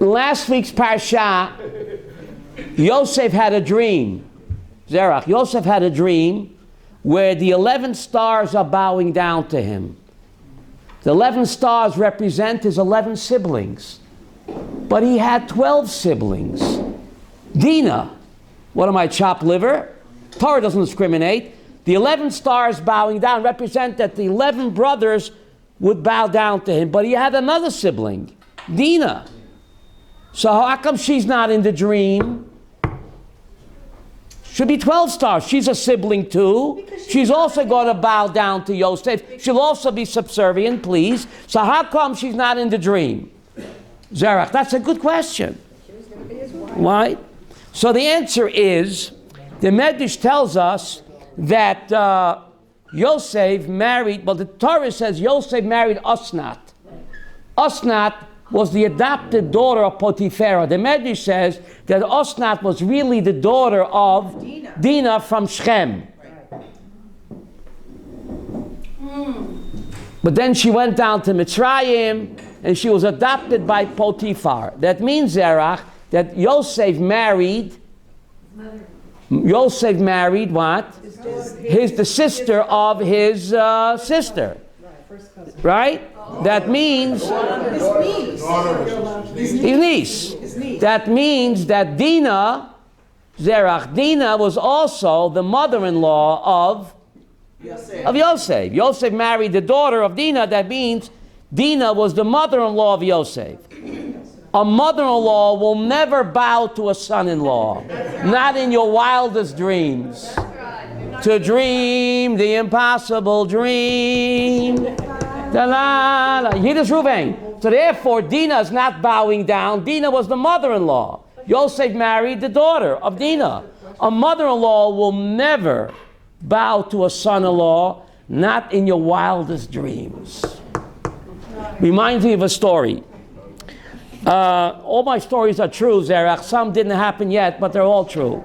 last week's parsha, Yosef had a dream. Zerach, Yosef had a dream where the 11 stars are bowing down to him. The 11 stars represent his 11 siblings. But he had 12 siblings. Dina, what am I, chopped liver? Torah doesn't discriminate. The 11 stars bowing down represent that the 11 brothers would bow down to him. But he had another sibling, Dina. So how come she's not in the dream? Should be 12 stars. She's a sibling too. She's also going to bow down to Yosef. She'll also be subservient, please. So how come she's not in the dream? Zerach, that's a good question. Why? So the answer is, the Medrash tells us that Yosef married, well, the Torah says Yosef married Osnat. Osnat was the adopted daughter of Potiphera. The Medrash says that Osnat was really the daughter of Dina from Shechem. But then she went down to Mitzrayim and she was adopted by Potiphar. That means, Zerach, that Yosef married what? The sister of his sister. Right? That means his niece. That means that Dina, Zerach, Dina was also the mother-in-law of Yosef. Yosef married the daughter of Dina. That means Dina was the mother-in-law of Yosef. A mother-in-law will never bow to a son-in-law. Not in your wildest dreams. To dream the impossible dream. Yiddish Ruvain. So therefore, Dina is not bowing down. Dina was the mother-in-law. Yosef married the daughter of Dina. A mother-in-law will never bow to a son-in-law, not in your wildest dreams. Reminds me of a story. All my stories are true, Zerach. Some didn't happen yet, but they're all true.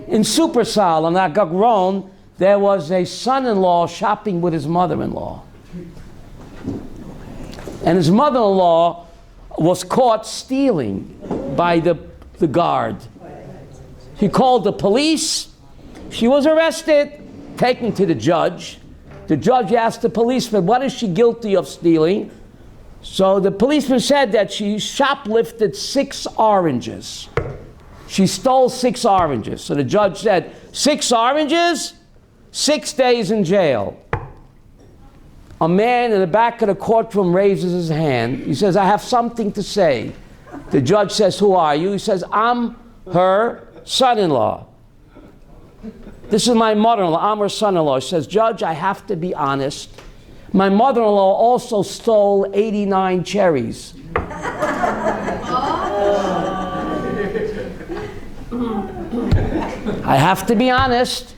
In Supersal, on Agagron, there was a son-in-law shopping with his mother-in-law. And his mother-in-law was caught stealing by the guard. He called the police. She was arrested, taken to the judge. The judge asked the policeman, what is she guilty of stealing? So the policeman said that she shoplifted 6 oranges. She stole 6 oranges. So the judge said, 6 oranges, 6 days in jail. A man in the back of the courtroom raises his hand. He says, I have something to say. The judge says, who are you? He says, I'm her son-in-law. This is my mother-in-law. I'm her son-in-law. He says, Judge, I have to be honest. My mother-in-law also stole 89 cherries. I have to be honest.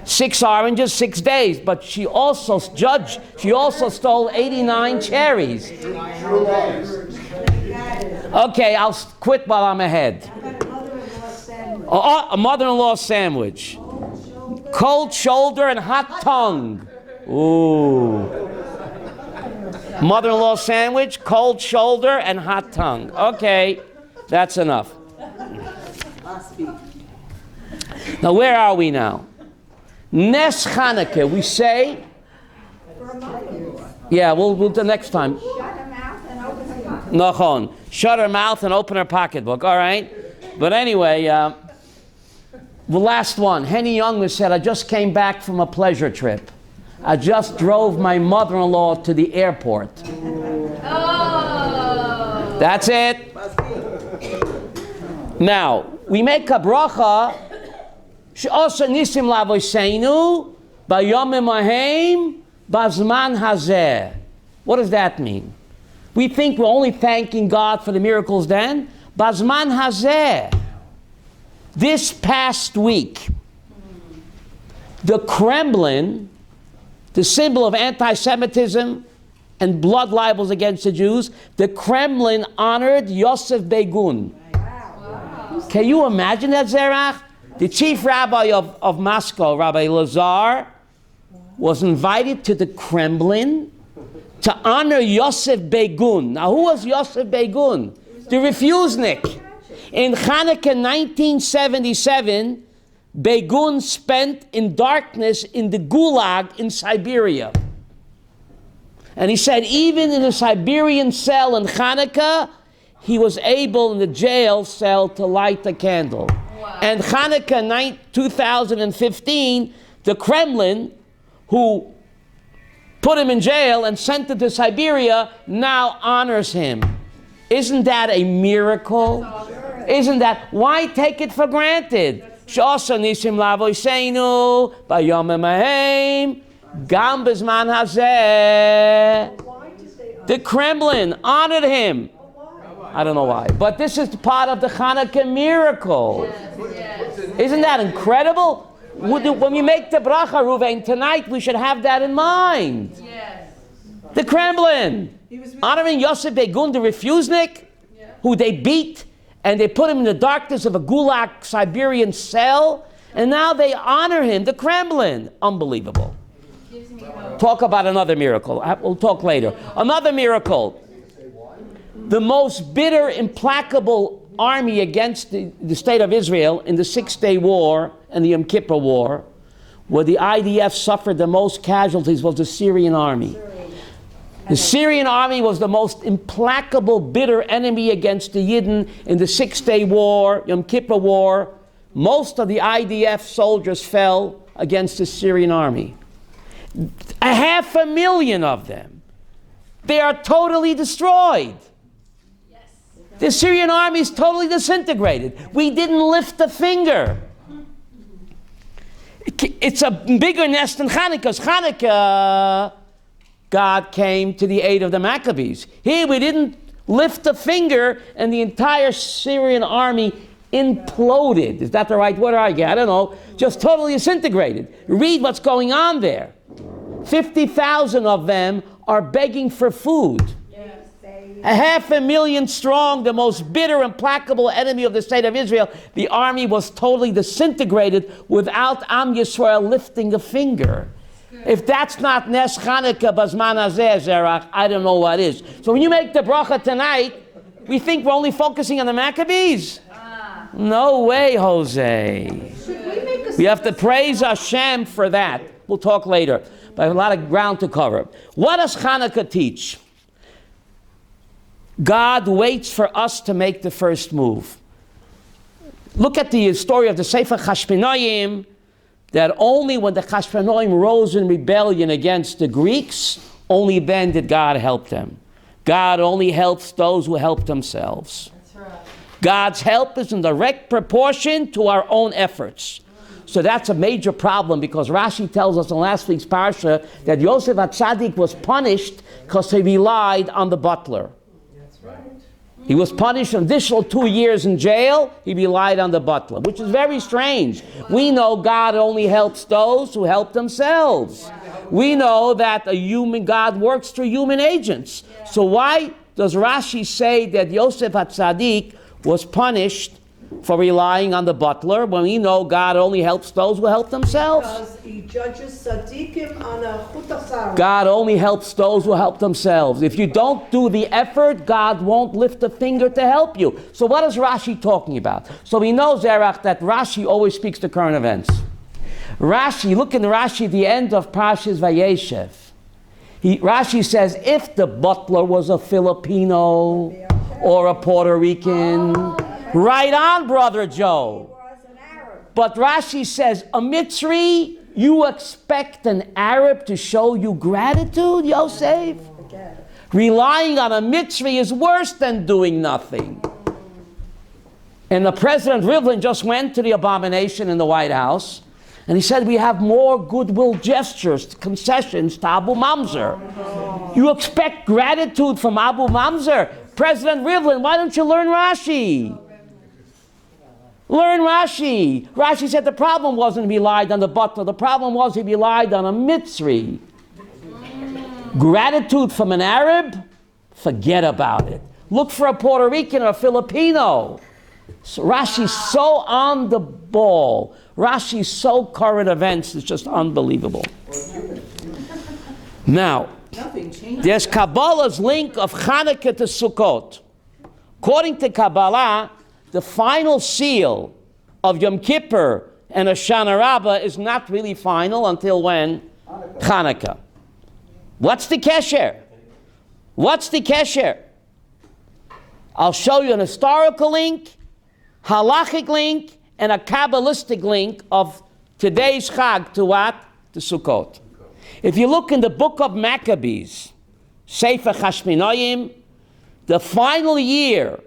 6 oranges, 6 days. But she also, Judge, she also stole 89 cherries. Okay, I'll quit while I'm ahead. A mother-in-law sandwich. Cold shoulder and hot tongue. Ooh. Mother-in-law sandwich, cold shoulder, and hot tongue. Okay, that's enough. Now, where are we now? Neis Chanuka, we say. Yeah, we'll do the next time. Shut her mouth and open her pocketbook. Nachon. Shut her mouth and open her pocketbook. All right. But anyway, the last one. Henny Youngman said, I just came back from a pleasure trip. I just drove my mother-in-law to the airport. Oh. That's it. Now, we make a bracha. She'osa nisim lavoseinu bayomim ahem bazman hazeh. What does that mean? We think we're only thanking God for the miracles then. Bazman hazeh. This past week, the Kremlin, the symbol of anti-Semitism and blood libels against the Jews, the Kremlin honored Yosef Begun. Wow. Can you imagine that, Zerach? The chief rabbi of Moscow, Rabbi Lazar, was invited to the Kremlin to honor Yosef Begun. Now, who was Yosef Begun? The refusnik. In Hanukkah 1977, Begun spent in darkness in the Gulag in Siberia. And he said even in a Siberian cell in Hanukkah, he was able in the jail cell to light a candle. Wow. And Hanukkah 2015, the Kremlin, who put him in jail and sent him to Siberia, now honors him. Isn't that a miracle? Isn't that? Why take it for granted? Sh'asa nisim lavoseinu bayomim hahem gam bezman hazeh. The Kremlin honored him. I don't know why, but this is part of the Hanukkah miracle. Isn't that incredible? When we make the bracha, Ruvain, tonight, we should have that in mind. Yes. The Kremlin honoring Yosef Begun, the refusnik, who they beat, and they put him in the darkness of a Gulag Siberian cell, and now they honor him, the Kremlin. Unbelievable. Talk about another miracle. We'll talk later. Another miracle. The most bitter, implacable army against the state of Israel in the 6-Day War and the Yom Kippur War, where the IDF suffered the most casualties, was the Syrian army. The Syrian army was the most implacable, bitter enemy against the Yidden in the 6-Day War, Yom Kippur War. Most of the IDF soldiers fell against the Syrian army. 500,000 of them. They are totally destroyed. The Syrian army is totally disintegrated. We didn't lift a finger. It's a bigger nest than Hanukkah's. Hanukkah, God came to the aid of the Maccabees. Here we didn't lift a finger and the entire Syrian army imploded. Is that the right word? I don't know. Just totally disintegrated. Read what's going on there. 50,000 of them are begging for food. 500,000 strong, the most bitter, implacable enemy of the state of Israel. The army was totally disintegrated without Am Yisrael lifting a finger. If that's not Nes Chanukah Bazman Hazeh Zerach, I don't know what is. So when you make the bracha tonight, we think we're only focusing on the Maccabees. No way, Jose. We have to praise Hashem for that. We'll talk later, but I have a lot of ground to cover. What does Hanukkah teach? God waits for us to make the first move. Look at the story of the Sefer Chashmonaim, that only when the Chashmonaim rose in rebellion against the Greeks, only then did God help them. God only helps those who help themselves. That's right. God's help is in direct proportion to our own efforts. So that's a major problem, because Rashi tells us in last week's parsha that Yosef HaTzadik was punished because he relied on the butler. He was punished an additional 2 years in jail. He relied on the butler, which is very strange. We know God only helps those who help themselves. We know that God works through human agents. So why does Rashi say that Yosef HaTzadik was punished for relying on the butler when we know God only helps those who help themselves? Because he judges tzaddikim on a chut asara. God only helps those who help themselves. If you don't do the effort, God won't lift a finger to help you. So what is Rashi talking about? So we know, Zerach, that Rashi always speaks to current events. Rashi, look in Rashi at the end of Parshas Vayeshev. Rashi says, if the butler was a Filipino or a Puerto Rican, right on, Brother Joe. But Rashi says, a Mitzri, you expect an Arab to show you gratitude, Yosef? Relying on a Mitzri is worse than doing nothing. And the President Rivlin just went to the abomination in the White House, and he said, we have more goodwill gestures, concessions to Abu Mamzer. You expect gratitude from Abu Mamzer? President Rivlin, why don't you learn Rashi? Learn Rashi. Rashi said the problem wasn't he relied on the butler. The problem was he relied on a Mitzri. Gratitude from an Arab? Forget about it. Look for a Puerto Rican or a Filipino. So Rashi's so on the ball. Rashi's so current events. It's just unbelievable. Now, there's Kabbalah's link of Hanukkah to Sukkot. According to Kabbalah, the final seal of Yom Kippur and Hoshana Rabbah is not really final until when? Hanukkah. What's the kesher? What's the kesher? I'll show you an historical link, halachic link, and a Kabbalistic link of today's Chag to what? To Sukkot. If you look in the book of Maccabees, Sefer Chashmonaim, the final year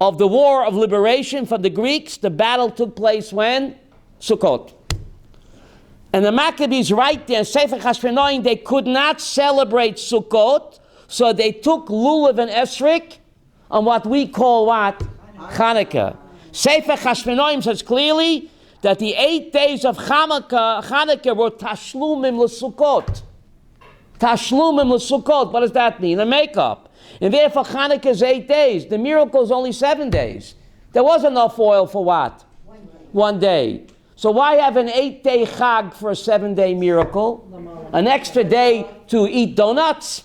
of the war of liberation from the Greeks, the battle took place when? Sukkot. And the Maccabees write there in Sefer Chashmonaim, they could not celebrate Sukkot, so they took lulav and esrik on what we call what? Hanukkah. Sefer Chashmonaim says clearly that the 8 days of Hanukkah were tashlumim l'Sukkot. Tashlumim l'Sukkot. What does that mean? A makeup. And therefore Hanukkah is 8 days. The miracle is only 7 days. There was enough oil for what? 1 day. So why have an 8-day Chag for a 7-day miracle? An extra day to eat donuts?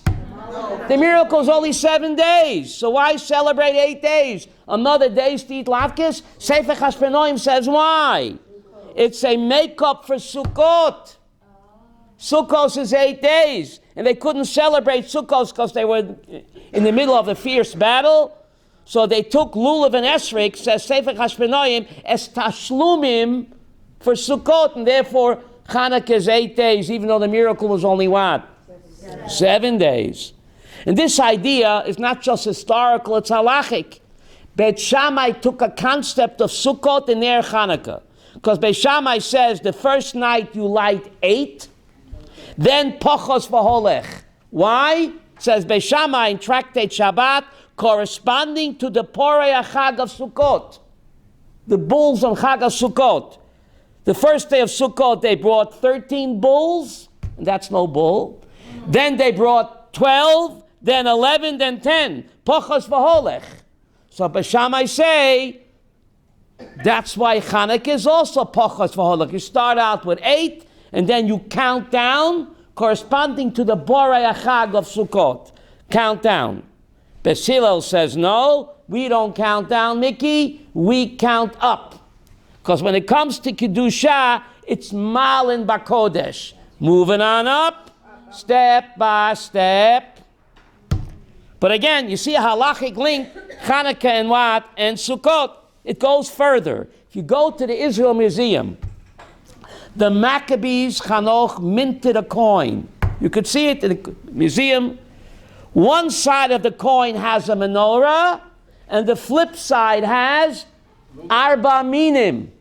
The miracle is only 7 days. So why celebrate 8 days? Another day to eat latkes? Sefer Chashmonaim says why? It's a makeup for Sukkot. Sukkot is 8 days. And they couldn't celebrate Sukkot because they were in the middle of a fierce battle. So they took lulav and esrik, says Sefer Chashmonaim, as tashlumim for Sukkot. And therefore Hanukkah is 8 days, even though the miracle was only what? 7 days. And this idea is not just historical, it's halachic. Beit Shammai took a concept of Sukkot in their Hanukkah. Because Beit Shammai says the first night you light 8, then Pochos v'holech. Why? Says Beit Shammai in Tractate Shabbat, corresponding to the Porei Chag of Sukkot. The bulls on Chag of Sukkot. The first day of Sukkot they brought 13 bulls, and that's no bull. Then they brought 12, then 11, then 10. Pochos v'holech. So Beit Shammai say, that's why Hanukkah is also Pochos v'holech. You start out with 8, and then you count down, corresponding to the Borei Chag of Sukkot. Count down. Beis Hillel says, no, we don't count down, Mickey. We count up. Because when it comes to Kedusha, it's Malin Bakodesh. Moving on up, step by step. But again, you see a halachic link, Hanukkah and what? And Sukkot. It goes further. If you go to the Israel Museum, the Maccabees Chanoch minted a coin. You could see it in the museum. One side of the coin has a menorah, and the flip side has Arba Minim.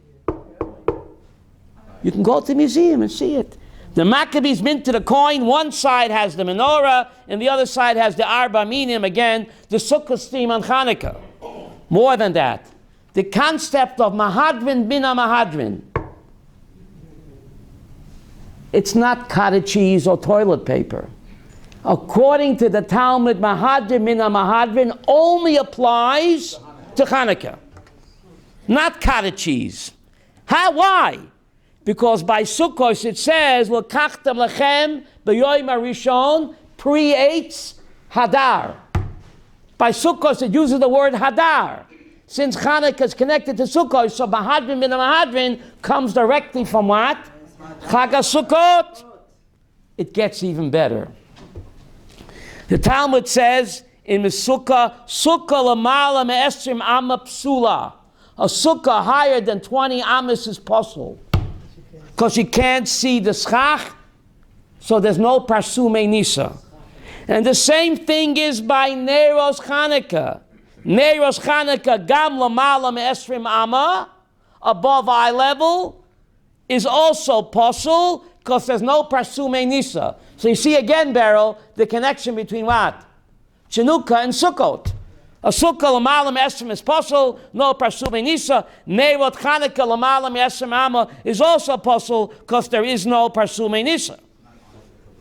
You can go to the museum and see it. The Maccabees minted a coin. One side has the menorah, and the other side has the Arba Minim, again, the Sukkot theme on Hanukkah. More than that, the concept of Mahadrin Bina Mahadrin. It's not cottage cheese or toilet paper. According to the Talmud, Mahadrin Bina Mahadrin only applies to Hanukkah, not cottage cheese. Why? Because by Sukkot it says, "L'kachtem lechem b'yoyim harishon pre-eitz hadar." By Sukkot it uses the word hadar. Since Hanukkah is connected to Sukkot, so Mahadrin bin Mahadrin comes directly from what? Chag Sukkot. It gets even better. The Talmud says in the Sukkah, Sukkah l'mala me'esrim amma psula. A Sukkah higher than 20 amas is possible. Because you can't see the schach, so there's no parsume nisa. And the same thing is by Neiros Chanukah. Neiros Chanukah gam lamala me'esrim amma, above eye level, is also possible because there's no parsume nisa. So you see again, Beryl, the connection between what? Chanuka and Sukkot. A Sukkah l'malam esrim is possible, no parsume nisa. Neirot Chanukah l'malam esrim amma is also possible because there is no parsume nisa.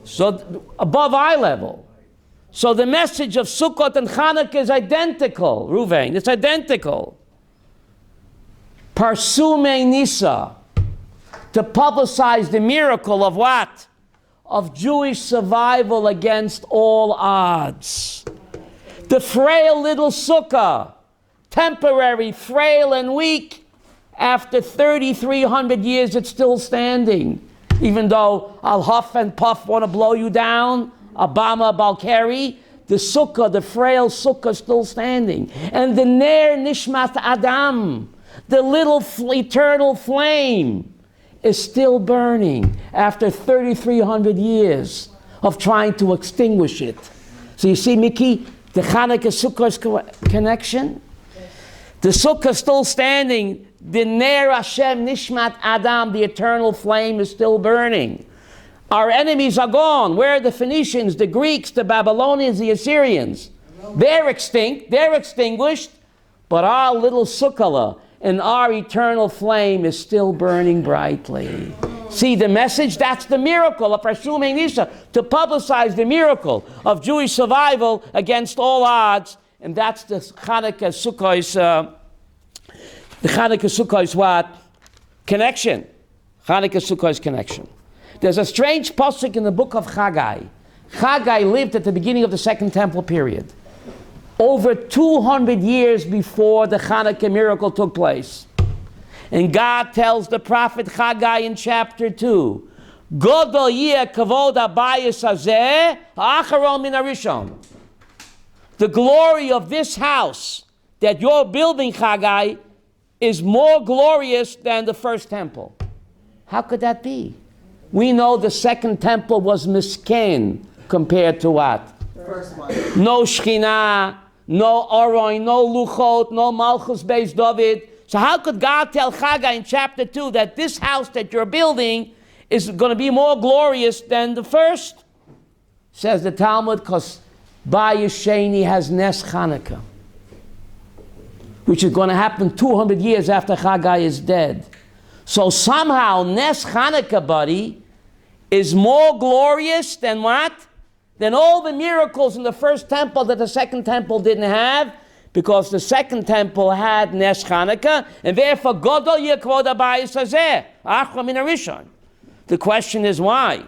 So above eye level. So the message of Sukkot and Hanukkah is identical, Ruvain. It's identical. Parsume nisa, to publicize the miracle of what? Of Jewish survival against all odds. The frail little sukkah temporary, frail, and weak. After 3,300 years, it's still standing. Even though Al Huff and Puff want to blow you down, Obama, Balkari, the sukkah, the frail sukkah, is still standing. And the Ner Nishmat Adam, the little eternal flame, is still burning after 3,300 years of trying to extinguish it. So you see, Mickey, the Hanukkah Sukkot connection? The sukkah is still standing. The Ner Hashem Nishmat Adam, the eternal flame, is still burning. Our enemies are gone. Where are the Phoenicians, the Greeks, the Babylonians, the Assyrians? They're extinct, they're extinguished, but our little sukkah and our eternal flame is still burning brightly. See the message? That's the miracle of Rashumei Nisa, to publicize the miracle of Jewish survival against all odds. And that's the Hanukkah Sukkot's what? Connection. Hanukkah Sukkot's connection. There's a strange pasuk in the book of Haggai. Haggai lived at the beginning of the Second Temple period, over 200 years before the Hanukkah miracle took place. And God tells the prophet Haggai in chapter 2, Godol yeh kavod habayis hazeh ha'acharon min harishon. The glory of this house that you're building, Haggai, is more glorious than the first temple. How could that be? We know the second temple was misken compared to what? First one. No Shekhinah, no Aron, no Luchot, no Malchus Beis David. So how could God tell Haggai in chapter 2 that this house that you're building is going to be more glorious than the first? Says the Talmud, because Bayis Sheni has Nes Chanuka, which is going to happen 200 years after Haggai is dead. So somehow Nes Chanuka, buddy, is more glorious than what? Than all the miracles in the first temple that the second temple didn't have, because the second temple had Nes Chanuka, and therefore Godol yeh kavod habayis hazeh ha'acharon min harishon. The question is why?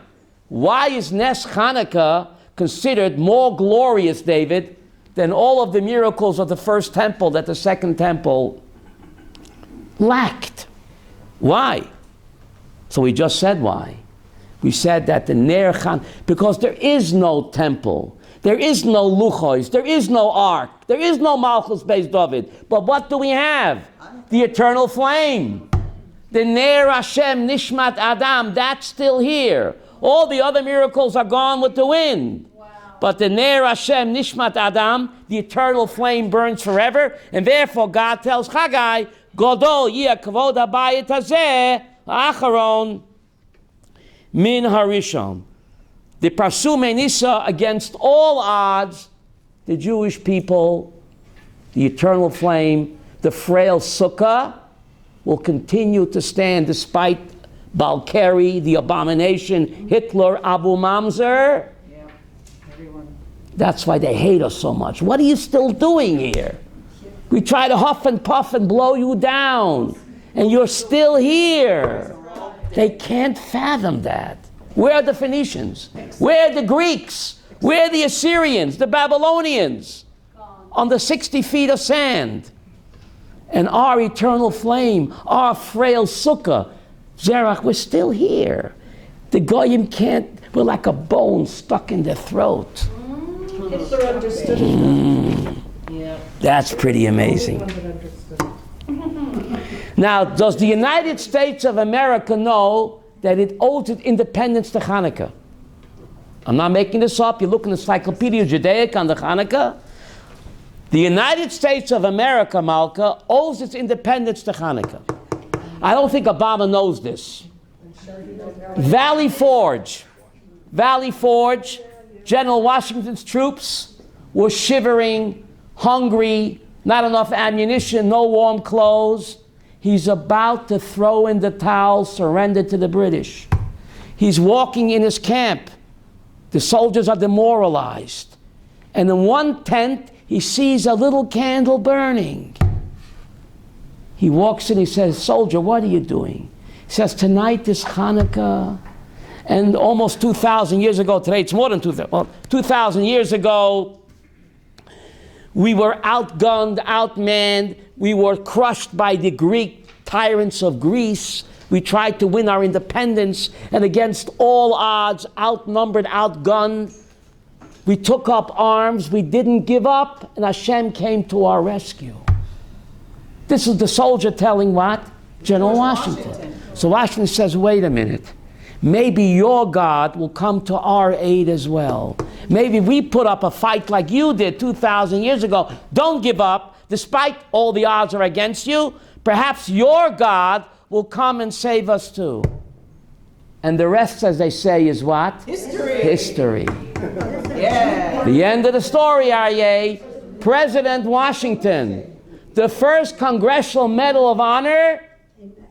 Why is Nes Chanuka considered more glorious, David, than all of the miracles of the first temple that the second temple lacked? Why? So we just said why. We said that the Ner Chan, because there is no temple, there is no Luchos, there is no Ark, there is no Malchus Beis David. But what do we have? The eternal flame. The Ner Hashem Nishmat Adam, that's still here. All the other miracles are gone with the wind. Wow. But the Ner Hashem Nishmat Adam, the eternal flame, burns forever. And therefore God tells Haggai, Godol yeh kavod habayis hazeh ha'acharon min harishon. The Rashumei Nisa, against all odds, the Jewish people, the eternal flame, the frail sukkah, will continue to stand despite Balkari, the abomination, Hitler, Abu Mamzer. Yeah, everyone. That's why they hate us so much. What are you still doing here? We try to huff and puff and blow you down, and you're still here. They can't fathom that. Where are the Phoenicians? Where are the Greeks? Where are the Assyrians, the Babylonians? On the 60 feet of sand. And our eternal flame, our frail sukkah, Zerach, we're still here. The Goyim can't, we're like a bone stuck in their throat. Hitler understood it. Yeah. That's pretty amazing. Now, does the United States of America know that it owes its independence to Hanukkah? I'm not making this up. You look in the Encyclopedia Judaica on the Hanukkah. The United States of America, Malka, owes its independence to Hanukkah. I don't think Obama knows this. Valley Forge, General Washington's troops were shivering, hungry, not enough ammunition, no warm clothes. He's about to throw in the towel, surrender to the British. He's walking in his camp. The soldiers are demoralized. And in one tent, he sees a little candle burning. He walks in, he says, "Soldier, what are you doing?" He says, "Tonight is Hanukkah." And almost 2,000 years ago, today it's more than 2,000 years ago, We were outgunned, outmanned. We were crushed by the Greek tyrants of Greece. We tried to win our independence, and against all odds, outnumbered, outgunned, we took up arms. We didn't give up, and Hashem came to our rescue. This is the soldier telling what? General Washington. So Washington says, wait a minute. Maybe your God will come to our aid as well. Maybe we put up a fight like you did 2,000 years ago. Don't give up. Despite all the odds are against you, perhaps your God will come and save us too. And the rest, as they say, is what? History. Yeah. The end of the story, Aryeh. President Washington, the first Congressional Medal of Honor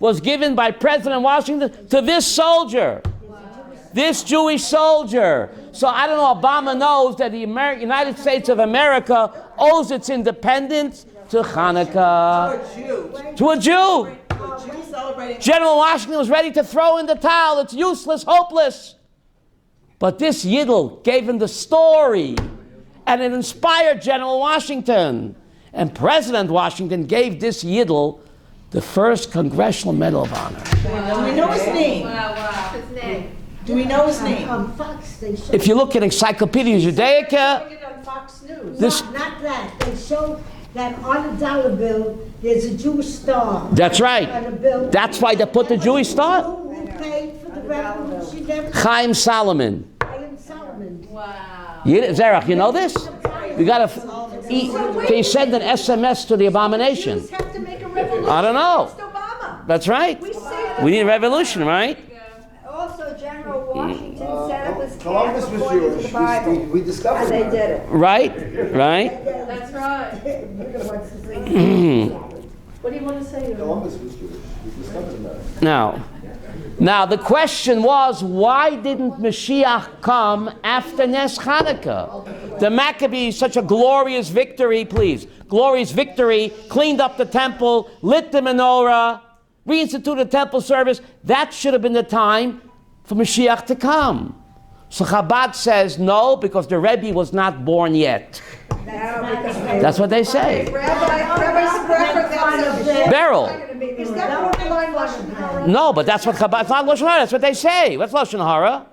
was given by President Washington to this soldier, this Jewish soldier. So I don't know, Obama knows that the United States of America owes its independence to Hanukkah. To a Jew. General Washington was ready to throw in the towel. It's useless, hopeless. But this Yidel gave him the story, and it inspired General Washington. And President Washington gave this Yidel the first Congressional Medal of Honor. Do we know his name? His name. Do we know his name? If you look at Encyclopedia Judaica, on Fox News. Not that. They show that on the dollar bill, there's a Jewish star. that's right. On the bill. That's why they put the Jewish star. Who paid for the revolution? Chaim Solomon. Chaim Solomon. Wow. Zerach, you know this? You gotta eat. Can you send an SMS to the abomination? Jews have to make a revolution I don't know. against Obama. That's right. We say We need a revolution, right? Also, General Washington said it was Columbus half was according to Jewish. the Bible. We discovered And they that. did it. Right? That's right. What do you want to say? Columbus was Jewish. We discovered that. Now the question was, why didn't Moshiach come after Nes Hanukkah? The Maccabees, such a glorious victory, glorious victory, cleaned up the temple, lit the menorah, reinstituted temple service. That should have been the time for Moshiach to come. So Chabad says no, because the Rebbe was not born yet. That's what they say. Rabbi Sprecher, that's Beryl. Is that what the line Lashon Hara? No, but that's what Chabad, it's not Lashon Hara, that's what they say. What's Lashon Hara?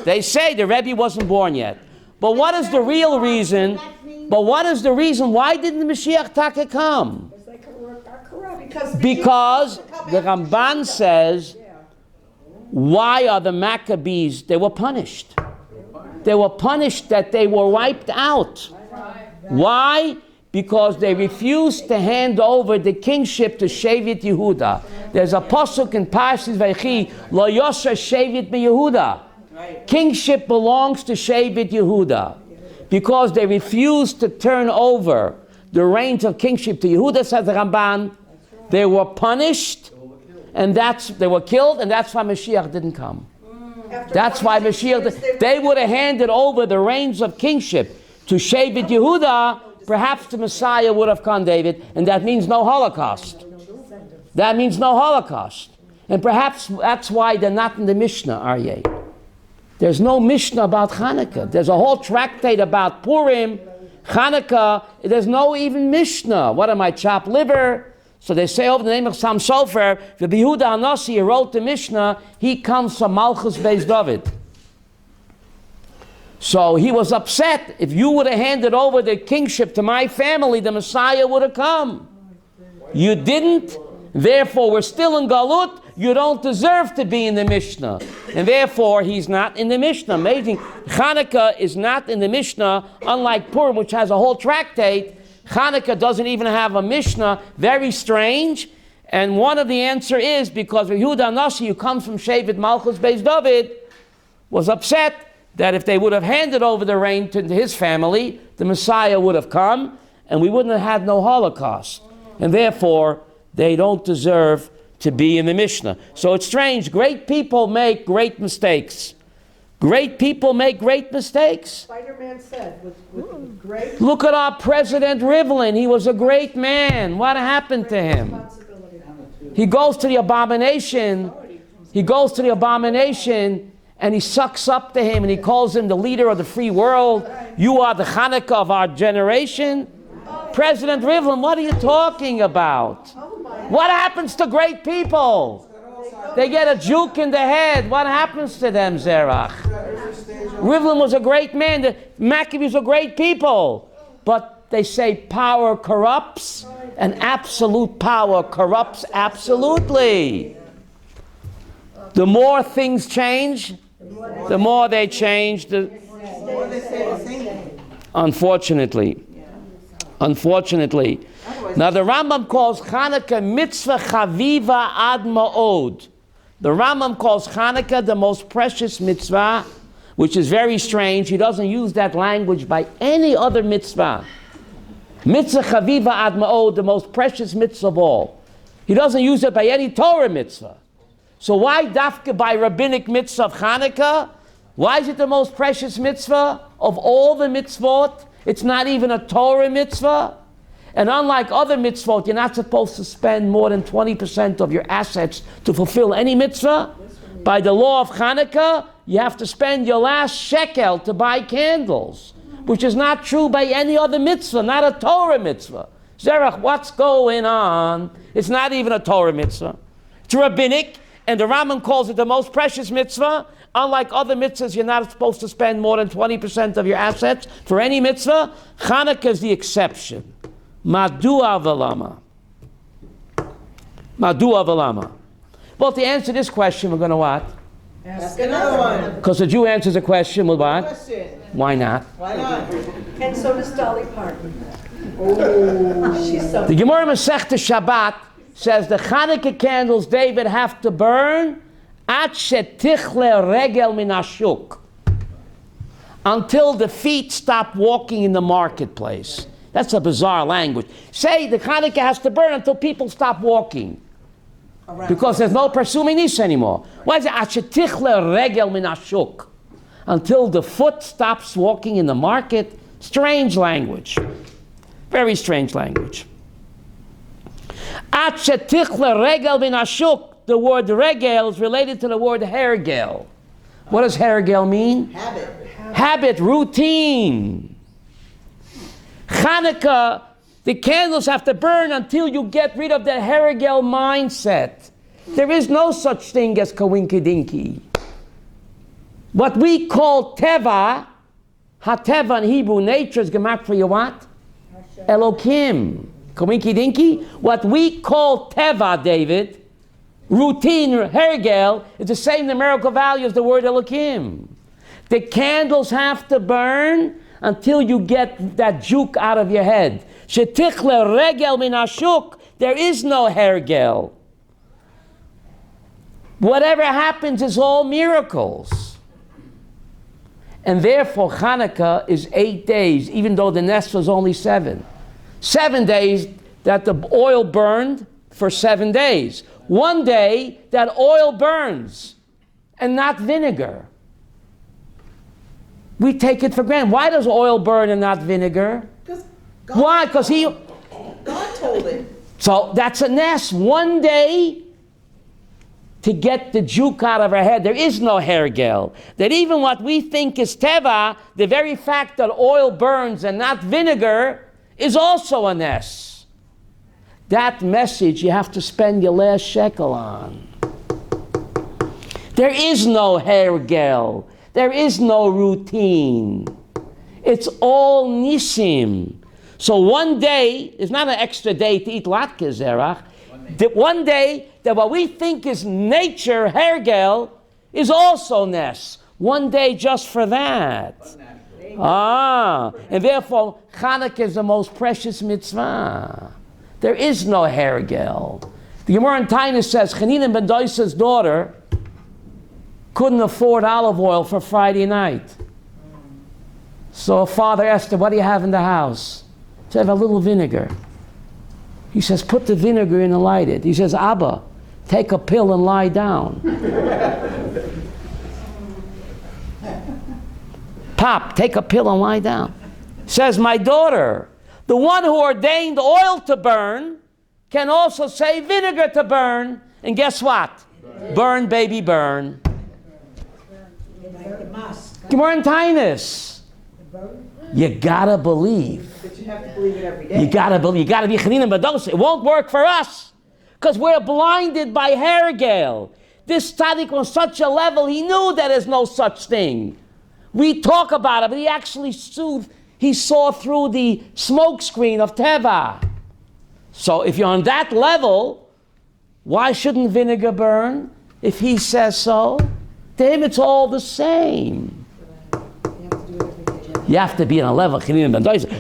They say the Rebbe wasn't born yet. But what is the real reason? Why didn't the Mashiach Taka come? Because the Ramban says, why are the Maccabees? They were punished. They were punished that they were wiped out. Why? Because they refused to hand over the kingship to Shevet Yehuda. There's a pasuk in Parshas Vayechi, Lo Yosher Shevet Yehuda. Kingship belongs to Shevet Yehuda. Because they refused to turn over the reins of kingship to Yehuda, says the Ramban, they were punished, and they were killed, and that's why Mashiach didn't come. That's why Mashiach, they would have handed over the reins of kingship to Shevet Yehuda, perhaps the Messiah would have come, David, and that means no Holocaust. That means no Holocaust. And perhaps that's why they're not in the Mishnah, Aryeh. There's no Mishnah about Hanukkah. There's a whole tractate about Purim, Hanukkah. There's no even Mishnah. What am I, chopped liver? So they say over the name of Sam Sofer, the Yehuda Hanasi wrote the Mishnah, he comes from Malchus Beis David. So he was upset. If you would have handed over the kingship to my family, the Messiah would have come. You didn't. Therefore, we're still in Galut. You don't deserve to be in the Mishnah. And therefore, he's not in the Mishnah. Amazing. Hanukkah is not in the Mishnah, unlike Purim, which has a whole tractate. Hanukkah doesn't even have a Mishnah. Very strange. And one of the answer is because Yehuda Hanasi, who comes from Shevet Malchus Beis David, was upset that if they would have handed over the reign to his family, the Messiah would have come, and we wouldn't have had no Holocaust. And therefore, they don't deserve to be in the Mishnah. So it's strange. Great people make great mistakes. Great people make great mistakes. Spider-Man said, with great Look at our President Rivlin. He was a great man. What happened to him? responsibility. He goes to the abomination. And he sucks up to him and he calls him the leader of the free world. You are the Hanukkah of our generation. President Rivlin, what are you talking about? What happens to great people? They get a juke in the head. What happens to them, Zerach? Rivlin was a great man. The Maccabees were great people. But they say power corrupts, and absolute power corrupts absolutely. The more things change, the more they change. Unfortunately. Now the Rambam calls Hanukkah mitzvah chaviva ad ma'od. The Rambam calls Hanukkah the most precious mitzvah, which is very strange. He doesn't use that language by any other mitzvah. Mitzvah chaviva ad ma'od, the most precious mitzvah of all. He doesn't use it by any Torah mitzvah. So why dafka by rabbinic mitzvah of Hanukkah? Why is it the most precious mitzvah of all the mitzvot? It's not even a Torah mitzvah. And unlike other mitzvot, you're not supposed to spend more than 20% of your assets to fulfill any mitzvah. By the law of Hanukkah, you have to spend your last shekel to buy candles, which is not true by any other mitzvah, not a Torah mitzvah. Zerach, what's going on? It's not even a Torah mitzvah. It's rabbinic, and the Rambam calls it the most precious mitzvah. Unlike other mitzvahs, you're not supposed to spend more than 20% of your assets for any mitzvah. Hanukkah is the exception. Madua v'lama. Madua v'lama. Well, to answer this question, we're going to what? Ask another one. Because the Jew answers a question with what? Question. Why not? Why not? And so does Dolly Parton. Oh, she's so. The Gemara Masechta Shabbat says the Hanukkah candles David have to burn at shetichle regel min hashuk, until the feet stop walking in the marketplace. That's a bizarre language. Say the Hanukkah has to burn until people stop walking. Because there's no pursuing this anymore. Why is it at shetichle regel min hashuk? Until the foot stops walking in the market. Strange language. Very strange language. At shetichle regel min hashuk. The word regel is related to the word hergel. What does hergel mean? Habit, routine. Hanukkah, the candles have to burn until you get rid of the hergel mindset. There is no such thing as kawinky dinky. What we call teva, hateva in Hebrew, nature is gemak for you what? Elokim. Kawinky dinky. What we call teva, David, routine, hergel, is the same numerical value as the word Elokim. The candles have to burn until you get that juke out of your head. Shetichle regel min hashuk, there is no hergel. Whatever happens is all miracles. And therefore Hanukkah is 8 days, even though the nest was only 7. 7 days that the oil burned for 7 days. 1 day that oil burns and not vinegar. We take it for granted. Why does oil burn and not vinegar? Why? Because God told it. So that's a nest. 1 day to get the juke out of our head. There is no hergel. That even what we think is teva, the very fact that oil burns and not vinegar, is also a nest. That message you have to spend your last shekel on. There is no hergel. There is no routine. It's all nisim. So 1 day is not an extra day to eat latkes, Zerach. 1 day that what we think is nature, hergel, is also nes. 1 day just for that. And therefore Hanukkah is the most precious mitzvah. There is no hergel. The Gemara in Tainus says Chanina ben Doisa's daughter couldn't afford olive oil for Friday night. So her father asked her, what do you have in the house? She said, I have a little vinegar. He says, put the vinegar in and light it. He says, Abba, take a pill and lie down. Pop, take a pill and lie down. Says, my daughter, the one who ordained oil to burn can also say vinegar to burn. And guess what? Burn, baby, burn. Gemara in Tainus. You gotta believe. But you have to believe it every day. You gotta be Chanina Bados. It won't work for us because we're blinded by Hergel. This tzaddik was such a level, he knew that there's no such thing. We talk about it, but he actually he saw through the smoke screen of Teva. So if you're on that level, why shouldn't vinegar burn? If he says so, to him it's all the same. You have to be on a level.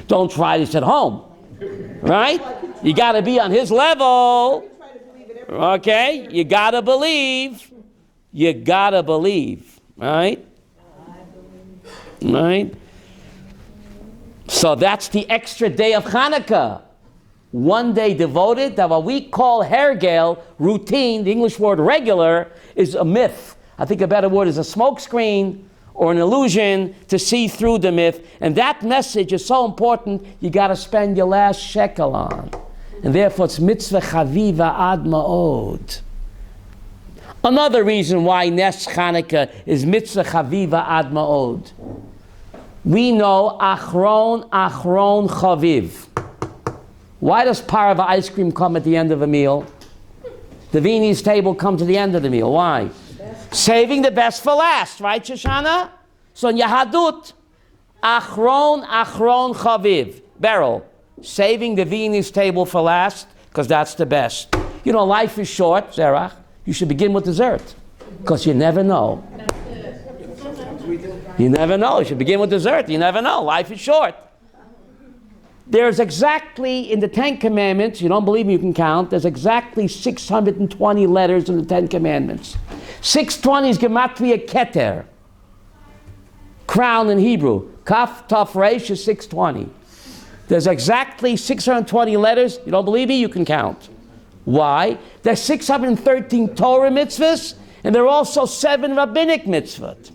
Don't try this at home. Right? You got to be on his level. Okay? You got to believe. You got to believe. Right? Right? So that's the extra day of Hanukkah. One day devoted that what we call hergel, routine, the English word regular, is a myth. I think a better word is a smokescreen or an illusion to see through the myth. And that message is so important, you got to spend your last shekel on. And therefore it's mitzvah chaviva ad ma'od. Another reason why Neis Chanuka is mitzvah chaviva ad ma'od. We know achron chaviv. Why does parva ice cream come at the end of a meal? The Viennese table comes at the end of the meal. Why? Saving the best for last, right, Shoshana? So in Yahadut, achron chaviv, barrel, saving the Viennese table for last, because that's the best. You know, life is short, Zerach. You should begin with dessert, because you never know. You never know. You should begin with dessert. You never know. Life is short. There's exactly, in the Ten Commandments, you don't believe me, you can count, there's exactly 620 letters in the Ten Commandments. 620 is Gematria Keter. Crown in Hebrew. Kaf, Taf, Reish is 620. There's exactly 620 letters. You don't believe me? You can count. Why? There's 613 Torah mitzvahs, and there are also 7 rabbinic mitzvot.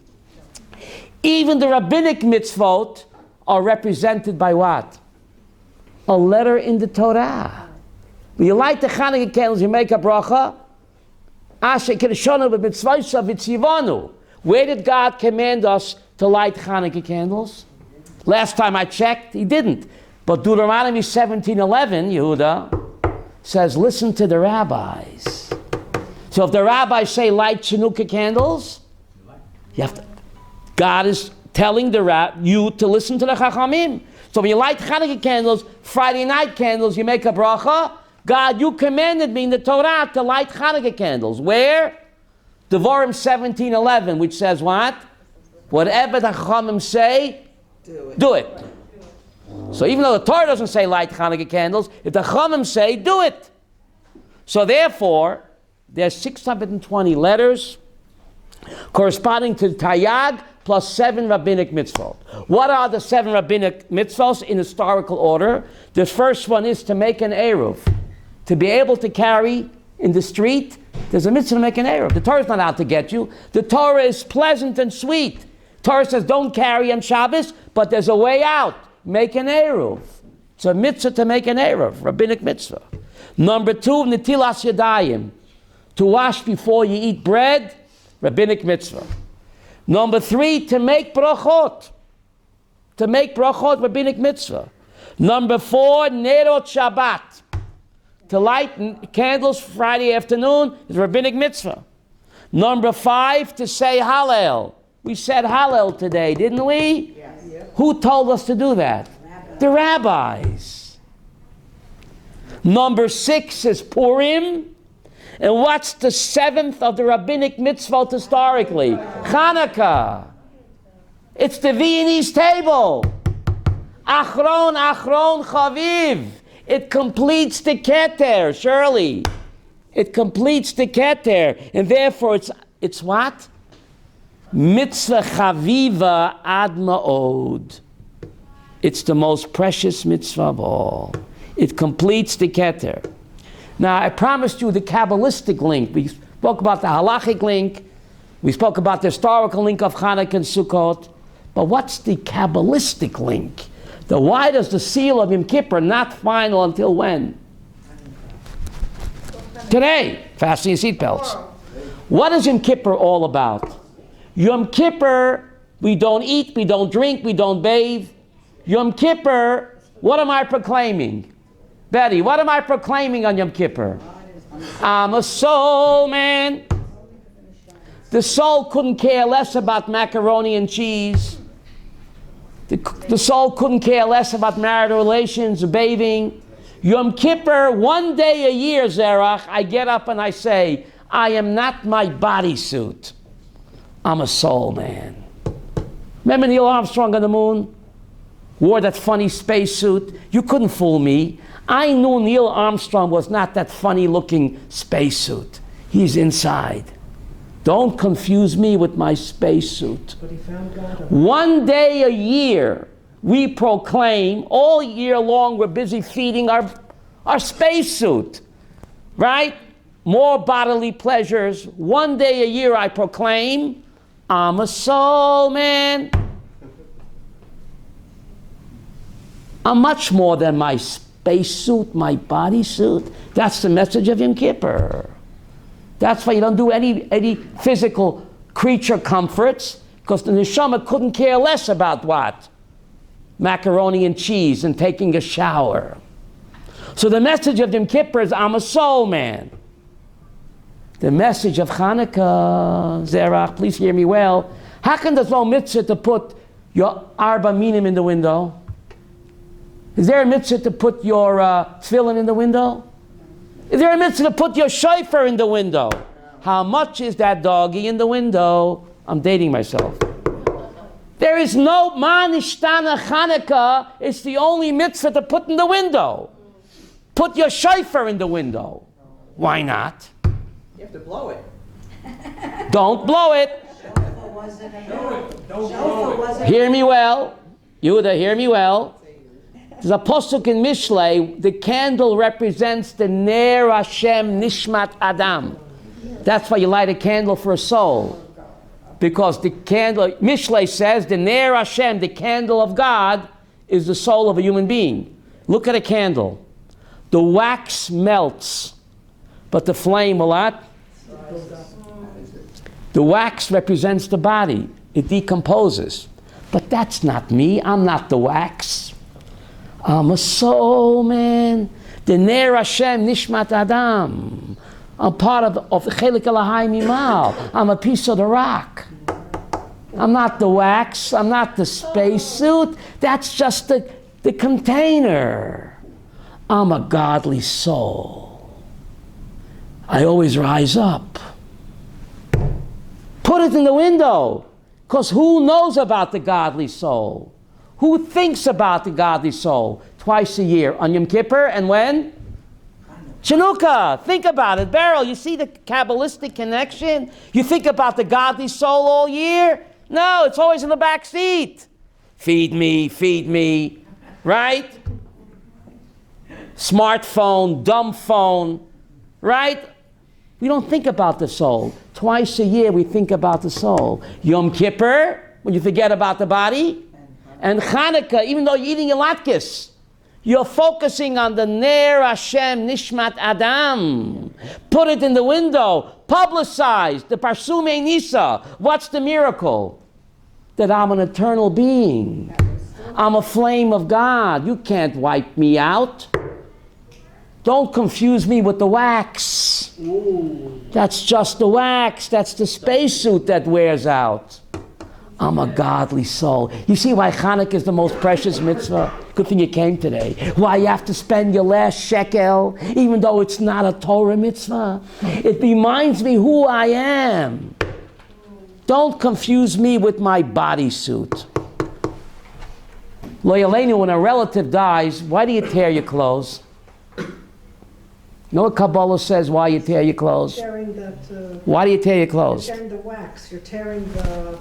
Even the rabbinic mitzvot are represented by what? A letter in the Torah. When you light the Hanukkah candles, you make a bracha. Where did God command us to light Hanukkah candles? Last time I checked, he didn't. But Deuteronomy 17:11, Yehuda, says, listen to the rabbis. So if the rabbis say light Chanuka candles, you have to, God is telling you to listen to the Chachamim. So when you light Hanukkah candles, Friday night candles, you make a bracha. God, you commanded me in the Torah to light Hanukkah candles. Where? Devarim 17:11, which says what? Whatever the Chachamim say, do it. So even though the Torah doesn't say light Hanukkah candles, if the Chachamim say, do it. So therefore, there's 620 letters corresponding to Taryag plus 7 rabbinic mitzvot. What are the 7 rabbinic mitzvot in historical order? The first one is to make an eruv. To be able to carry in the street, there's a mitzvah to make an eruv. The Torah is not out to get you. The Torah is pleasant and sweet. Torah says don't carry on Shabbos, but there's a way out. Make an eruv. It's a mitzvah to make an eruv, rabbinic mitzvah. Number 2, netilas yadayim. To wash before you eat bread, rabbinic mitzvah. Number 3, to make brachot. To make brachot, rabbinic mitzvah. Number 4, nerot Shabbat. To light candles Friday afternoon is rabbinic mitzvah. Number 5, to say Hallel. We said Hallel today, didn't we? Yes. Who told us to do that? The rabbis. Number 6 is Purim. And what's the 7th of the rabbinic mitzvot historically? Hanukkah. It's the Viennese table. Achron chaviv. It completes the keter, Shirley. It completes the keter. And therefore it's what? Mitzvah chaviva ad ma'od. It's the most precious mitzvah of all. It completes the keter. Now, I promised you the Kabbalistic link. We spoke about the halachic link. We spoke about the historical link of Hanukkah and Sukkot. But what's the Kabbalistic link? Why does the seal of Yom Kippur not final until when? Today. Fasten your seatbelts. What is Yom Kippur all about? Yom Kippur, we don't eat, we don't drink, we don't bathe. Yom Kippur What am I proclaiming? Betty, what am I proclaiming on Yom Kippur? I'm a soul man. The soul couldn't care less about macaroni and cheese. The soul couldn't care less about marital relations or bathing. Yom Kippur, one day a year, Zerach, I get up and I say, I am not my bodysuit. I'm a soul man. Remember Neil Armstrong on the moon? Wore that funny spacesuit. You couldn't fool me. I knew Neil Armstrong was not that funny looking spacesuit. He's inside. Don't confuse me with my spacesuit. But he found God. One day a year, we proclaim, all year long we're busy feeding our spacesuit, right? More bodily pleasures. One day a year I proclaim, I'm a soul man. I'm much more than my spacesuit, my bodysuit. That's the message of Yom Kippur. That's why you don't do any physical creature comforts, because the neshama couldn't care less about what? Macaroni and cheese and taking a shower. So the message of Yom Kippur is, I'm a soul man. The message of Hanukkah, Zerach, please hear me well. How come there's no mitzvah to put your arba minim in the window? Is there a mitzvah to put your tefillin in the window? Is there a mitzvah to put your shofar in the window? How much is that doggy in the window? I'm dating myself. There is no manishtana Hanukkah. It's the only mitzvah to put in the window. Put your shofar in the window. Why not? You have to blow it. Don't blow it. Hear me well. Yehuda, hear me well. There's a posuk in Mishlei, the candle represents the Ner Hashem Nishmat Adam. That's why you light a candle for a soul. Because the candle, Mishlei says, the Ner Hashem, the candle of God, is the soul of a human being. Look at a candle. The wax melts, but the flame will not. The wax represents the body. It decomposes. But that's not me. I'm not the wax. I'm a soul man. The Ner Hashem Nishmat Adam. I'm part of the Chelik Elahai Mimal. I'm a piece of the rock. I'm not the wax. I'm not the spacesuit. That's just the container. I'm a godly soul. I always rise up. Put it in the window. Because who knows about the godly soul? Who thinks about the godly soul? Twice a year. On Yom Kippur and when? Chanuka. Think about it. Beryl, you see the Kabbalistic connection? You think about the godly soul all year? No, it's always in the back seat. Feed me, right? Smartphone, dumb phone, right? We don't think about the soul. Twice a year we think about the soul. Yom Kippur, when you forget about the body, and Hanukkah, even though you're eating your latkes, you're focusing on the Ner Hashem Nishmat Adam. Put it in the window. Publicize the Parsume Nisa. What's the miracle? That I'm an eternal being. I'm a flame of God. You can't wipe me out. Don't confuse me with the wax. That's just the wax. That's the spacesuit that wears out. I'm a godly soul. You see why Hanukkah is the most precious mitzvah? Good thing you came today. Why you have to spend your last shekel, even though it's not a Torah mitzvah. It reminds me who I am. Don't confuse me with my bodysuit. Lo Yaleinu, when a relative dies, why do you tear your clothes? You know what Kabbalah says why you tear your clothes? Tearing that, Why do you tear your clothes? You're tearing the wax. You're tearing the...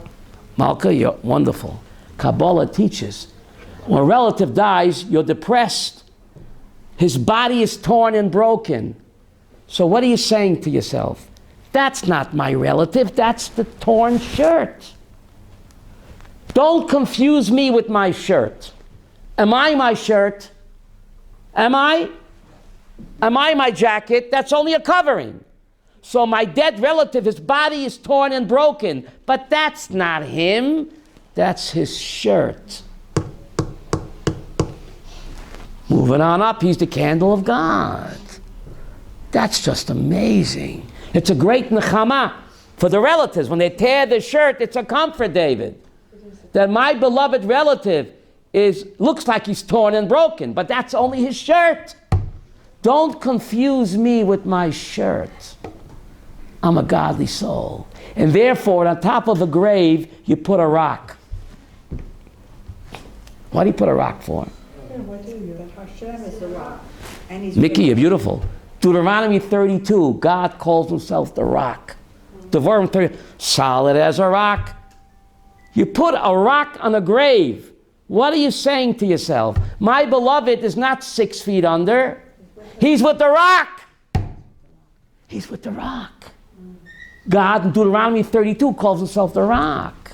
Malka, you're wonderful. Kabbalah teaches, when a relative dies, you're depressed. His body is torn and broken. So what are you saying to yourself? That's not my relative, that's the torn shirt. Don't confuse me with my shirt. Am I my shirt? Am I? Am I my jacket? That's only a covering. So my dead relative, his body is torn and broken, but that's not him, that's his shirt. Moving on up, he's the candle of God. That's just amazing. It's a great nechama for the relatives. When they tear the shirt, it's a comfort, David. That my beloved relative looks like he's torn and broken, but that's only his shirt. Don't confuse me with my shirt. I'm a godly soul. And therefore, on top of the grave, you put a rock. What do you put a rock for? Hashem is the rock. And he's Mickey, you're beautiful. Deuteronomy 32, God calls himself the rock. Devarim 30, solid as a rock. You put a rock on a grave. What are you saying to yourself? My beloved is not 6 feet under. He's with the rock. He's with the rock. God in Deuteronomy 32 calls himself the rock.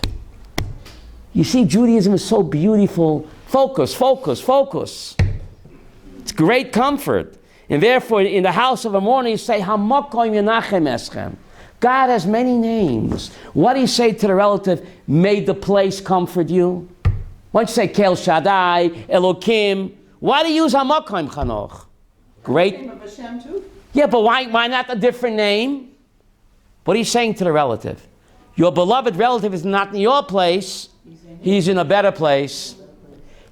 You see, Judaism is so beautiful. Focus, focus, focus. It's great comfort. And therefore, in the house of a mourning, you say, Hamakom Yenachem Eschem. God has many names. What do you say to the relative, may the place comfort you? Why don't you say, Kel Shaddai, Elokim? Why do you use Hamakom, Chanoch? Great. Name of Hashem too? Yeah, but why not a different name? What are you saying to the relative? Your beloved relative is not in your place. He's in a better place.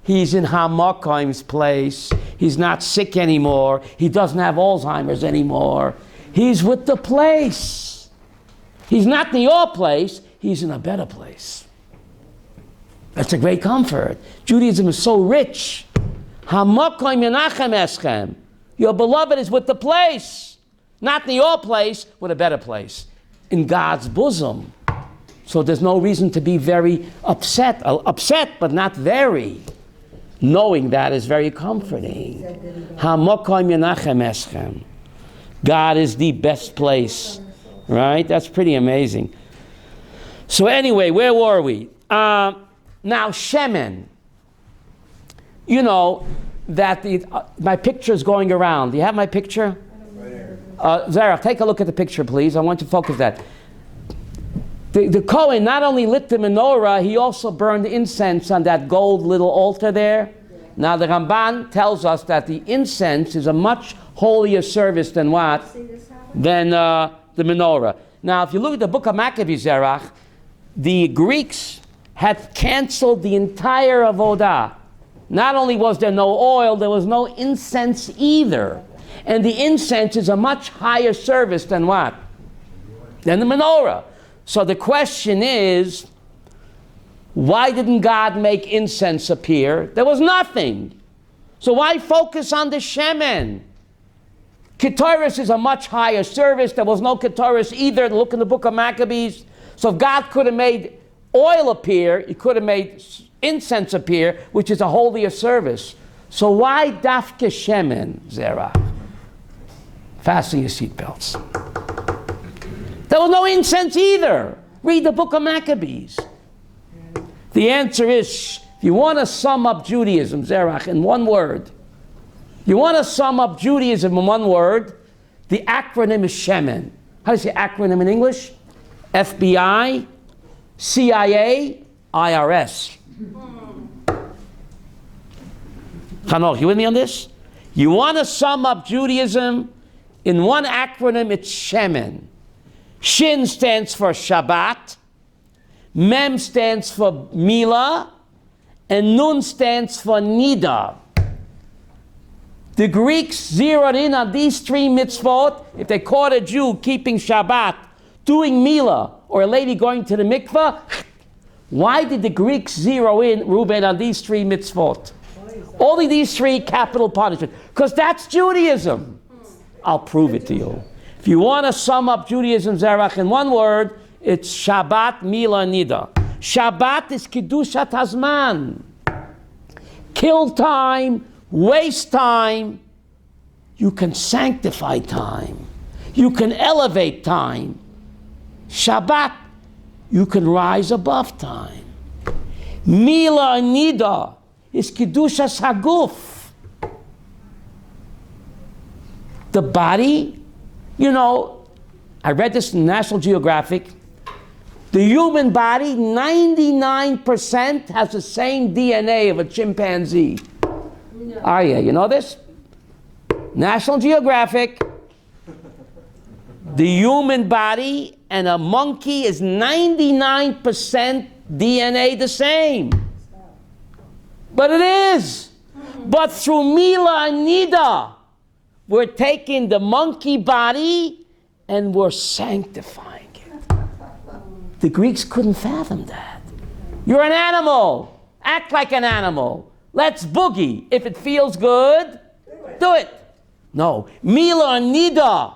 He's in Hamakom's place. He's not sick anymore. He doesn't have Alzheimer's anymore. He's with the place. He's not in your place. He's in a better place. That's a great comfort. Judaism is so rich. Hamakom Yenachem Eschem. Your beloved is with the place. Not in your place, with a better place. In God's bosom. So there's no reason to be very upset. Upset, but not very. Knowing that is very comforting. Hamakom Yenachem Eschem. God is the best place. Right? That's pretty amazing. So anyway, where were we? Now, Shemen. You know that my picture is going around. Do you have my picture? Zara, take a look at the picture, please. I want you to focus that. The Kohen not only lit the menorah, he also burned incense on that gold little altar there. Now the Ramban tells us that the incense is a much holier service than what? Than the menorah. Now if you look at the book of Maccabees, Zerach, the Greeks had canceled the entire avodah. Not only was there no oil, there was no incense either. And the incense is a much higher service than what? Than the menorah. So the question is, why didn't God make incense appear? There was nothing. So why focus on the shemen? Ketoris is a much higher service. There was no Ketoris either. Look in the book of Maccabees. So if God could have made oil appear, he could have made incense appear, which is a holier service. So why dafke shemen, Zerah? Fasten your seatbelts. There was no incense either. Read the book of Maccabees. The answer is, if you want to sum up Judaism, Zerach, in one word, you want to sum up Judaism in one word, the acronym is Shemen. How do you say acronym in English? FBI, CIA, IRS. Chanoch, you with me on this? You want to sum up Judaism in one acronym, it's Shemen. Shin stands for Shabbat, Mem stands for Mila, and Nun stands for Nida. The Greeks zeroed in on these three mitzvot. If they caught a Jew keeping Shabbat, doing Mila, or a lady going to the mikveh, why did the Greeks zero in, Reuben, on these three mitzvot? Only these three capital punishment. Because that's Judaism. I'll prove it to you. If you want to sum up Judaism, Zerach, in one word, it's Shabbat, Mila, Nida. Shabbat is Kiddushat Hazman. Kill time, waste time. You can sanctify time. You can elevate time. Shabbat, you can rise above time. Mila and Nida is Kiddushat Haguf. The body, you know, I read this in National Geographic. The human body, 99% has the same DNA of a chimpanzee. Arya, you know this? National Geographic. The human body and a monkey is 99% DNA the same. But it is. But through Mila and Nida, we're taking the monkey body and we're sanctifying it. The Greeks couldn't fathom that. You're an animal. Act like an animal. Let's boogie. If it feels good, do it. No. Mila and Nida.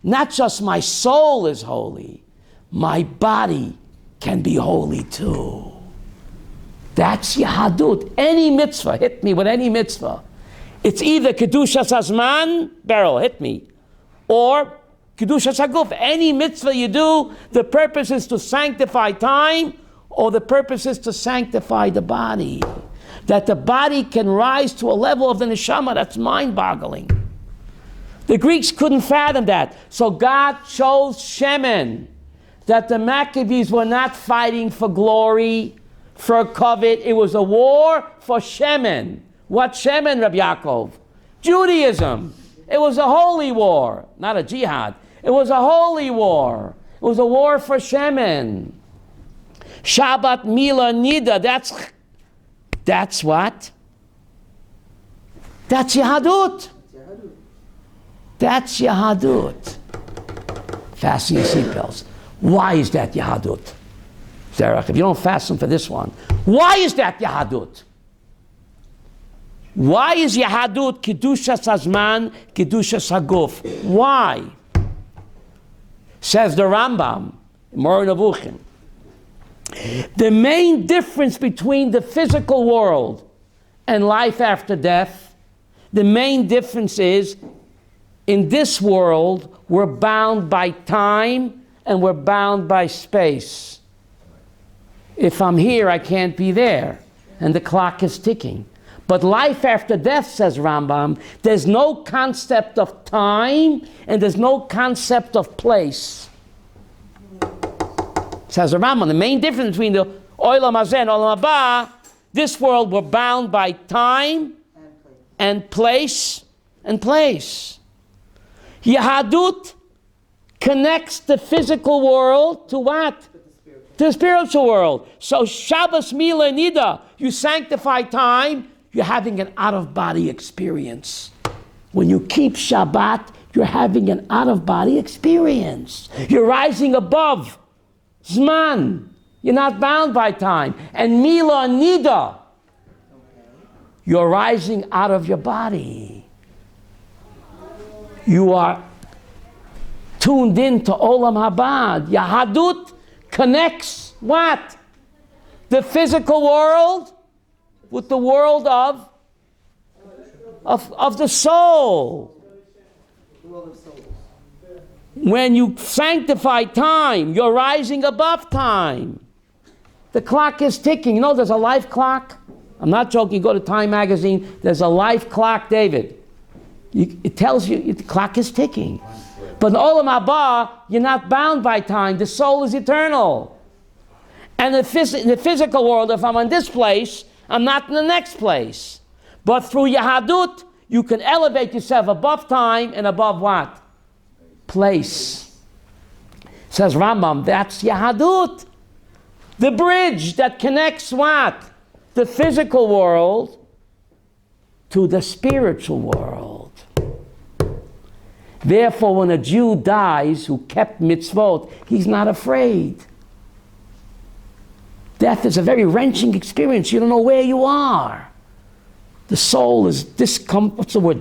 Not just my soul is holy, my body can be holy too. That's Yahadut. Any mitzvah, hit me with any mitzvah. It's either Kedushas Hazman, Beryl, hit me, or Kedushas Haguf. Any mitzvah you do, the purpose is to sanctify time, or the purpose is to sanctify the body. That the body can rise to a level of the neshama that's mind-boggling. The Greeks couldn't fathom that. So God chose Shemen. That the Maccabees were not fighting for glory, for covet. It was a war for Shemen. What Shemen, Rabbi Yaakov? Judaism. It was a holy war, not a jihad. It was a holy war. It was a war for Shemen. Shabbat, Mila, Nida. That's what? That's Yahadut. That's Yahadut. Fasten your seatbelts. Why is that Yahadut? Zerach, if you don't fasten for this one, why is that Yahadut? Why is Yahadut Kedushas Hazman, Kedushas Haguf? Why? Says the Rambam, Moreh Nevuchim. The main difference between the physical world and life after death, the main difference is in this world, we're bound by time and we're bound by space. If I'm here, I can't be there, and the clock is ticking. But life after death, says Rambam, there's no concept of time and there's no concept of place. Says the Rambam, the main difference between the Olam Hazeh and Olam Haba, this world we're bound by time and place and place. Yahadut connects the physical world to what? To the spiritual world. So Shabbos, Mila, Nida, you sanctify time, you're having an out-of-body experience. When you keep Shabbat, you're having an out-of-body experience. You're rising above Zman. You're not bound by time. And Mila, Nida, you're rising out of your body. You are tuned in to Olam Haba. Yahadut connects what? The physical world with the world of the soul. When you sanctify time, you're rising above time. The clock is ticking. You know there's a life clock? I'm not joking. Go to Time magazine. There's a life clock, David. It tells you the clock is ticking. But in Olam Haba, you're not bound by time. The soul is eternal. And in the physical world, if I'm in this place, I'm not in the next place. But through Yahadut, you can elevate yourself above time and above what? Place. Says Rambam, that's Yahadut. The bridge that connects what? The physical world to the spiritual world. Therefore, when a Jew dies who kept mitzvot, he's not afraid. Death is a very wrenching experience. You don't know where you are. The soul is discomforted.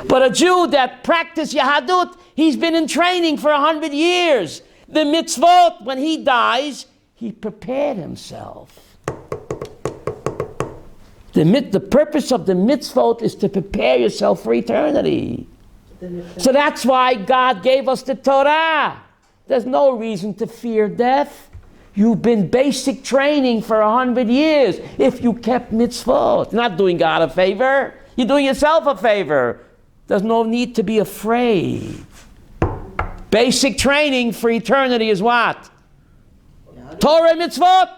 But a Jew that practiced Yahadut, he's been in training for 100 years. The mitzvot, when he dies, he prepared himself. The purpose of the mitzvot is to prepare yourself for eternity. So that's why God gave us the Torah. There's no reason to fear death. You've been basic training for 100 years if you kept mitzvot. You're not doing God a favor. You're doing yourself a favor. There's no need to be afraid. Basic training for eternity is what? Torah mitzvot.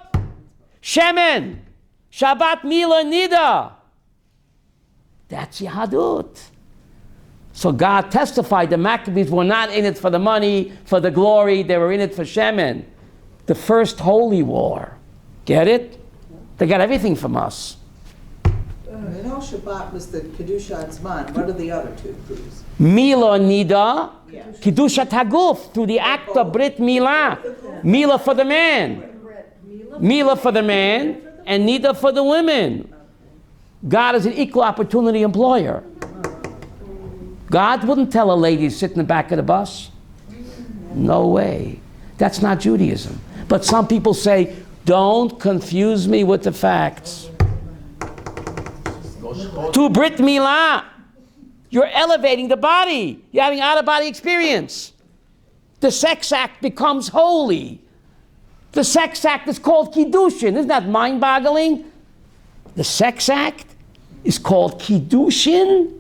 Shemen. Shabbat Mila Nida. That's Yahadut. So God testified the Maccabees were not in it for the money, for the glory. They were in it for Shemen. The first holy war. Get it? They got everything from us. You know Shabbat was the Kedushat Zman. What are the other two, please? Mila Nida, Yes. Kiddushat Haguf, through the act of Brit Milah. Mila for the man. Mila for the man, and Nida for the women. God is an equal opportunity employer. God wouldn't tell a lady to sit in the back of the bus. No way. That's not Judaism. But some people say, don't confuse me with the facts. To Brit Milah, you're elevating the body. You're having out-of-body experience. The sex act becomes holy. The sex act is called Kiddushin. Isn't that mind-boggling? The sex act is called Kiddushin.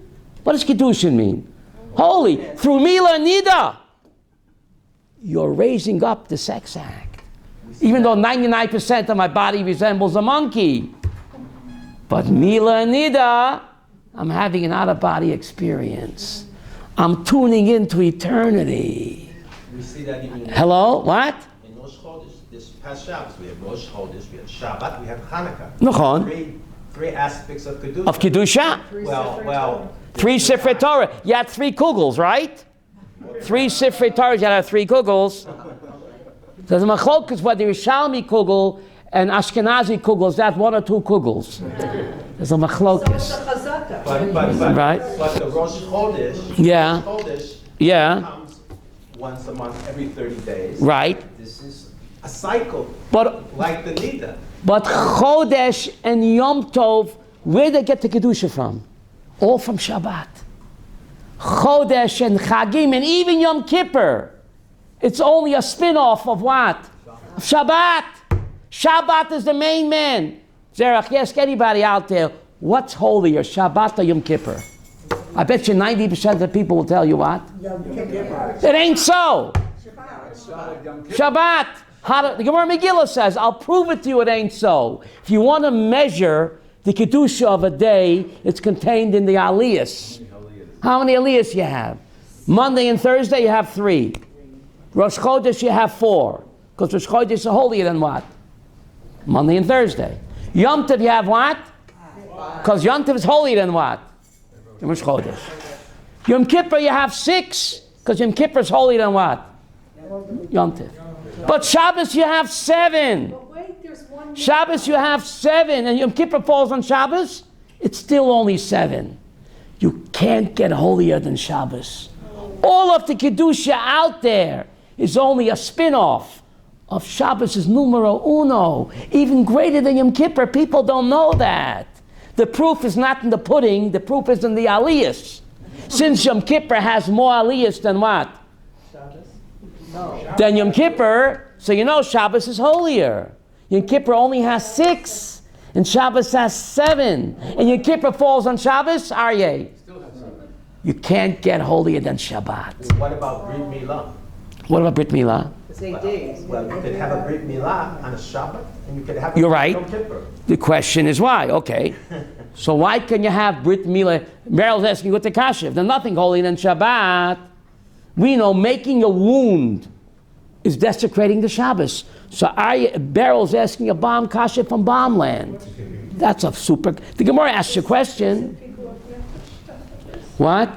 What does Kiddushin mean? Holy. Through Mila Nida, you're raising up the sex act. Even though 99% of my body resembles a monkey. But Mila Nida, I'm having an out-of-body experience. I'm tuning into eternity. We see that even in Hello? What? Rosh Chodesh. This past Shabbos, we have Rosh Chodesh, we have Shabbat, we have Hanukkah. Nachon. Three aspects of Kedusha. Of Kedusha? Well, 3 Sifrei Torah. You had 3 kugels, right? 3 Sifrei Torah, you had 3 kugels. There's a machlokas whether Yerushalmi kugel and Ashkenazi kugels, that's 1 or 2 kugels. There's a So it's machlokas. a chazaka. Right. But the Rosh Chodesh, Yeah. Rosh Chodesh Yeah. comes once a month, every 30 days. Right. This is a cycle, But like the Nida. Chodesh and Yom Tov, where they get the Kedusha from? All from Shabbat. Chodesh and Chagim and even Yom Kippur. It's only a spin-off of what? Of Shabbat. Shabbat is the main man. Zerach, ask anybody out there, what's holier, Shabbat or Yom Kippur? I bet you 90% of the people will tell you what? It ain't so. Shabbat. The Gemara Megillah says, I'll prove it to you it ain't so. If you want to measure the Kedusha of a day, it's contained in the Aliyahs. How many Aliyahs you have? Monday and Thursday you have 3. Rosh Chodesh you have 4. Because Rosh Chodesh is holier than what? Monday and Thursday. Yom Tov you have what? Because Yom Tov is holier than what? Rosh Chodesh. Yom Kippur you have 6. Because Yom Kippur is holier than what? Yom Tov. But Shabbos you have 7. But wait, there's one. Shabbos you have 7, and Yom Kippur falls on Shabbos, it's still only 7. You can't get holier than Shabbos. All of the Kedusha out there is only a spin-off of Shabbos' numero uno, even greater than Yom Kippur. People don't know that. The proof is not in the pudding, the proof is in the aliyahs. Since Yom Kippur has more aliyahs than what? Than Yom Kippur, so you know Shabbos is holier. Yom Kippur only has 6, and Shabbos has 7. And Yom Kippur falls on Shabbos, Aryeh. You can't get holier than Shabbat. What about Brit Milah? What about Brit Milah? It's 8 days. Well, you could have a Brit Milah on a Shabbat, and you could have You're it on right. Yom Kippur. The question is why? Okay. So why can you have Brit Milah? Meryl's asking what the kasha. If there's nothing holier than Shabbat, we know making a wound is desecrating the Shabbos. So Beryl's asking a bomb kasha from bomb land. That's a super... The Gemara asks you a question. What?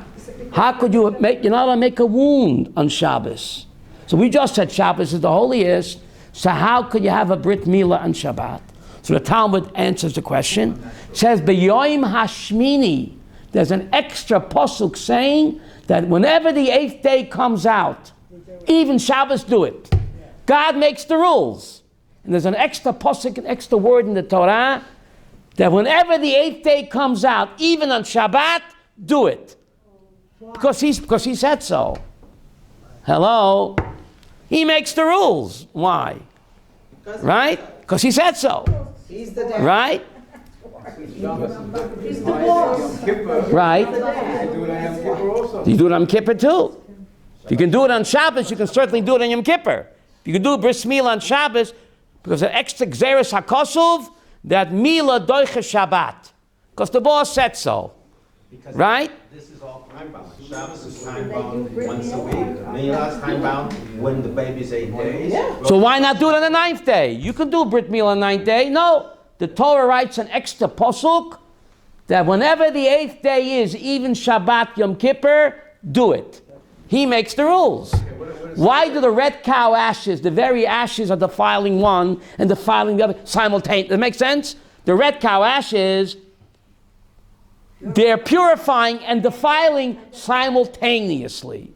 How could you make... You're not allowed to make a wound on Shabbos. So we just said Shabbos is the holiest. So how could you have a Brit Milah on Shabbat? So the Talmud answers the question. It says, B'yoim hashmini. There's an extra pasuk saying that whenever the 8th day comes out, even Shabbos do it. God makes the rules. And there's an extra pasuk, an extra word in the Torah, that whenever the 8th day comes out, even on Shabbat, do it. Because he said so. Hello? He makes the rules. Why? Right? Because he said so. He's the dad. Right? He's the boss. Right? You do it on Yom Kippur too. If you can do it on Shabbos, you can certainly do it on Yom Kippur. If you can do Bris Milah on Shabbos, because an extra Xeris HaKosuv, that Mila doiche Shabbat, because the boss said so, Because right? This is all time bound. Shabbos is time bound once a week. Milah is time bound when the baby's 8 days. So why not do it on the 9th day? You can do Brit Milah on the 9th day. No, the Torah writes an extra posuk that whenever the 8th day is, even Shabbat, Yom Kippur, do it. He makes the rules. Why do the red cow ashes, the very ashes are defiling one and defiling the other simultaneously? Does that make sense? The red cow ashes, they're purifying and defiling simultaneously.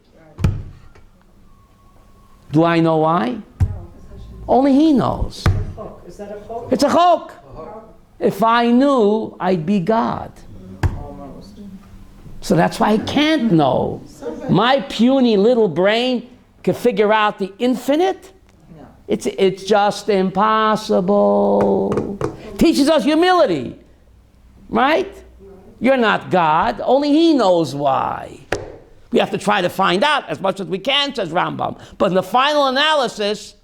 Do I know why? Only he knows. Is that a chok? It's a chok. If I knew, I'd be God. Almost. So that's why I can't know. My puny little brain can figure out the infinite. No. It's just impossible. Teaches us humility, right? You're not God. Only he knows why. We have to try to find out as much as we can, says Rambam. But in the final analysis,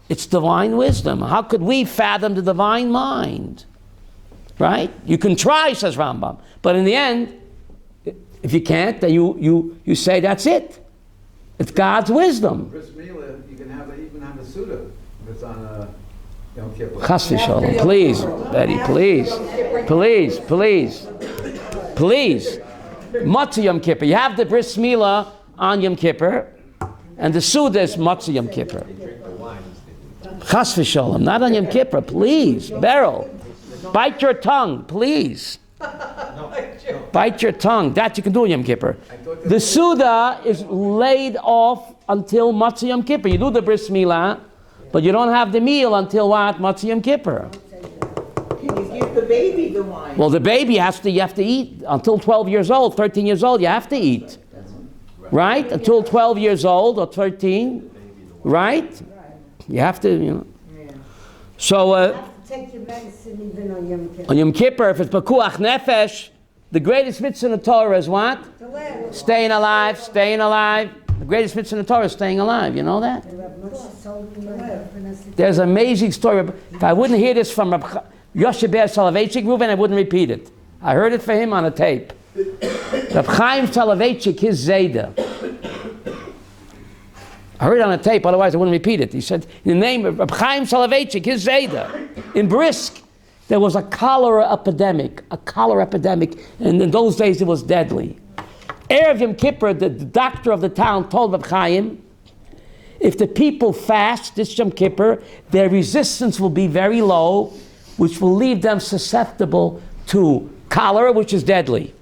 it's divine wisdom. How could we fathom the divine mind? Right? You can try, says Rambam. But in the end, if you can't, then you say that's it. It's God's wisdom. Bris Milah, you can even have a Suda if it's on a Yom Kippur. Chas v'sholom. Please, Betty, please. Please, please. Please. Matzah Yom Kippur. You have the Bris Milah on Yom Kippur, and the Suda is Matzah Yom Kippur. Chas v'sholom. Not on Yom Kippur, please. Beryl. Bite your tongue, please. Bite your tongue. That you can do on Yom Kippur. The Suda is laid off until Matzah Yom Kippur. You do the Bris Milah, but you don't have the meal until what? Matzah Yom Kippur. Can you give the baby the wine? Well, the baby you have to eat until 12 years old, 13 years old, you have to eat. Right? Until 12 years old or 13. Right? You have to, Yeah. So, You have to take your medicine even on Yom Kippur. on Yom Kippur, if it's Pekuach Nefesh, the greatest mitzvah in the Torah is what? To live. Staying alive, staying alive. The greatest mitzvah in the Torah is staying alive. You know that? There's an amazing story. If I wouldn't hear this from Yoshe Ber Soloveitchik, Reuven, I wouldn't repeat it. I heard it for him on a tape. Reb Chaim Soloveitchik, his Zayda. I heard it on a tape, otherwise I wouldn't repeat it. He said, in the name of Reb Chaim Soloveitchik, his Zayda, in Brisk, there was a cholera epidemic, and in those days it was deadly. Erev Yom Kippur, the doctor of the town told Reb Chaim, if the people fast this Yom Kippur, their resistance will be very low, which will leave them susceptible to cholera, which is deadly.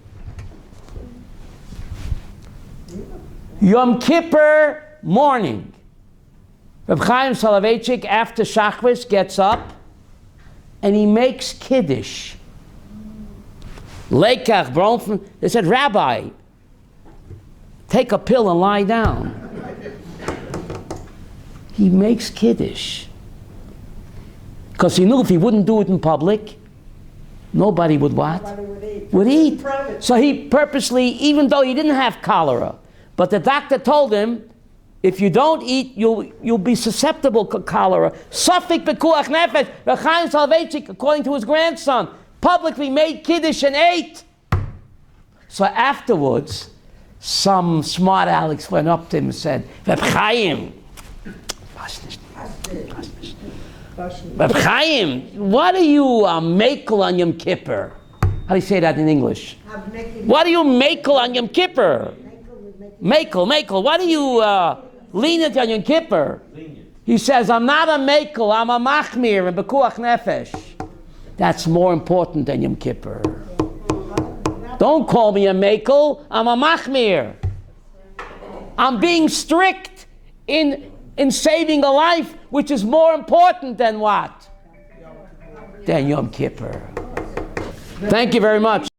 Yom Kippur morning, Reb Chaim Soloveitchik, after Shachris, gets up and he makes Kiddush. Lekach, Bronfen, they said, Rabbi, take a pill and lie down. He makes Kiddush. Because he knew if he wouldn't do it in public, nobody would what? Would eat. So he purposely, even though he didn't have cholera, but the doctor told him, if you don't eat, you'll be susceptible to cholera. Safik bekuach nefesh, Reb Chaim Soloveitchik, according to his grandson, publicly made Kiddush and ate. So afterwards, some smart Alex went up to him and said, Reb Chaim, Reb Chaim, what are you makel on Yom Kippur? How do you say that in English? What are you makel on Yom Kippur? Makel, what are you lenient on Yom Kippur? He says, I'm not a makel, I'm a machmir and bekuach nefesh. That's more important than Yom Kippur. Don't call me a makel, I'm a machmir. I'm being strict in saving a life, which is more important than what? Than Yom Kippur. Thank you very much.